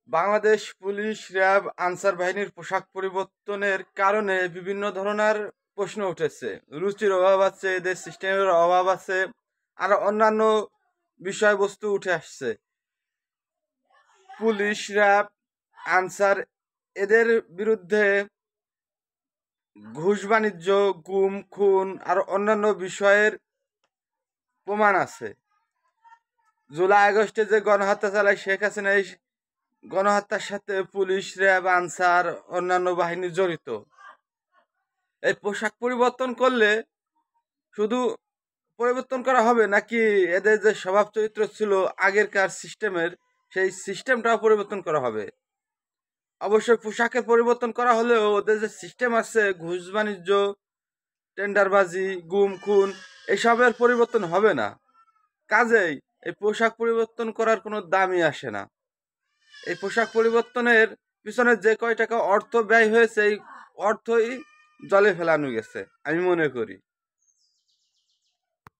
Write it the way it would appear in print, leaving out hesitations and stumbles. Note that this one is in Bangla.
বাংলাদেশ পুলিশ, র্যাব, আনসার বাহিনীর পোশাক পরিবর্তনের কারণে বিভিন্ন ধরনের প্রশ্ন উঠেছে। রুচির অভাব আছে, এদের সিস্টেমের অভাব আছে, আর অন্যান্য বিষয়বস্তু উঠে আসছে। পুলিশ, র্যাব, আনসার এদের বিরুদ্ধে ঘুষ বাণিজ্য, গুম, খুন আর অন্যান্য বিষয়ের প্রমাণ আছে। জুলাই আগস্টে যে গণহত্যা চালায় শেখ হাসিনা, এই গণহত্যার সাথে পুলিশ, র্যাব, আনসার অন্যান্য বাহিনী জড়িত। এই পোশাক পরিবর্তন করলে শুধু পরিবর্তন করা হবে, নাকি এদের যে স্বভাব চরিত্র ছিল আগেরকার সিস্টেমের, সেই সিস্টেমটাও পরিবর্তন করা হবে? অবশ্যই পোশাকের পরিবর্তন করা হলেও ওদের যে সিস্টেম আছে, ঘুষ বাণিজ্য, টেন্ডারবাজি, গুম খুন, এসবের পরিবর্তন হবে না। কাজেই এই পোশাক পরিবর্তন করার কোনো দামই আসে না। এই পোশাক পরিবর্তনের পিছনে যে কয় টাকা অর্থ ব্যয় হয়েছে, এই অর্থই জলে ফেলানো গেছে আমি মনে করি।